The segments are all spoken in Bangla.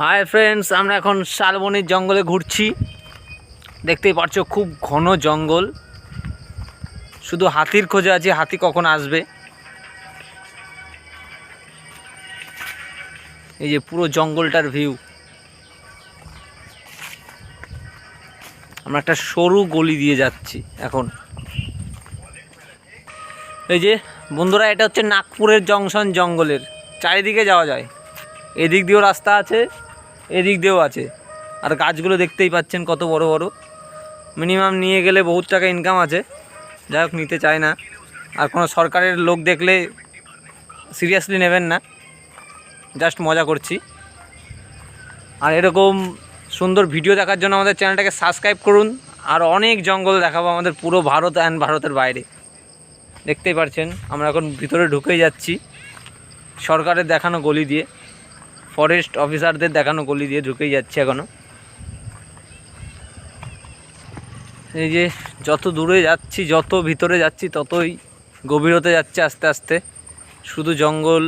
হাই ফ্রেন্ডস, আমরা এখন শালবনির জঙ্গলে ঘুরছি। দেখতেই পাচ্ছ খুব ঘন জঙ্গল, শুধু হাতির খোঁজে আছি, হাতি কখন আসবে। এই যে পুরো জঙ্গলটার ভিউ। আমরা একটা সরু গলি দিয়ে যাচ্ছি এখন। এই যে বন্ধুরা, এটা হচ্ছে নাগপুরের জংশন জঙ্গলের। চারিদিকে যাওয়া যায়, এদিক দিয়েও রাস্তা আছে, এদিক দিয়েও আছে। আর গাছগুলো দেখতেই পাচ্ছেন কত বড় বড়। মিনিমাম নিয়ে গেলে বহুত টাকা ইনকাম আছে, যাই হোক নিতে চায় না। আর কোনো সরকারের লোক দেখলে সিরিয়াসলি নেবেন না, জাস্ট মজা করছি। আর এরকম সুন্দর ভিডিও দেখার জন্য আমাদের চ্যানেলটাকে সাবস্ক্রাইব করুন। আর অনেক জঙ্গল দেখাবো আমাদের পুরো ভারত অ্যান্ড ভারতের বাইরে। দেখতেই পাচ্ছেন আমরা এখন ভিতরে ঢুকেই যাচ্ছি, সরকারের দেখানো গলি দিয়ে, ফরেস্ট অফিসারদের দেখানো গলি দিয়ে ঢুকেই যাচ্ছি এখনও। এই যে যত দূরে যাচ্ছি, যত ভিতরে যাচ্ছি, ততই গভীর হতে যাচ্ছে আস্তে আস্তে। শুধু জঙ্গল,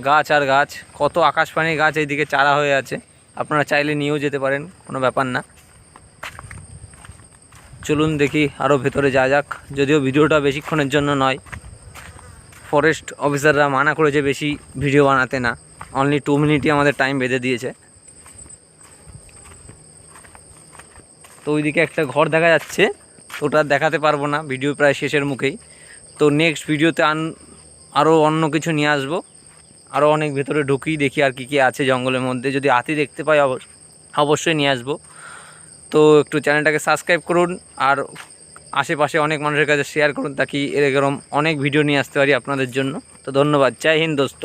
গাছ আর গাছ, কত আকাশপানি গাছ এইদিকে চারা হয়ে আছে। আপনারা চাইলে নিয়েও যেতে পারেন, কোনো ব্যাপার না। চলুন দেখি আরও ভেতরে যাওয়া যাক। যদিও ভিডিওটা বেশিক্ষণের জন্য নয়, ফরেস্ট অফিসাররা মানা করেছে বেশি ভিডিও বানাতে না, অনলি 2 মিনিটই আমাদের টাইম বেঁধে দিয়েছে। তো ওইদিকে একটা ঘর দেখা যাচ্ছে, ওটা দেখাতে পারবো না, ভিডিও প্রায় শেষের মুখেই। তো নেক্সট ভিডিওতে আরও অন্য কিছু নিয়ে আসবো, আরও অনেক ভেতরে ঢুকি, দেখি আর কি আছে জঙ্গলের মধ্যে। যদি হাতি দেখতে পাই অবশ্যই নিয়ে আসবো। তো একটু চ্যানেলটাকে সাবস্ক্রাইব করুন, আর আশেপাশে অনেক মানুষের কাছে শেয়ার করুন, তাকি এরকম অনেক ভিডিও নিয়ে আসতে পারি আপনাদের জন্য। তো ধন্যবাদ, জয় হিন্দ দোস্ত।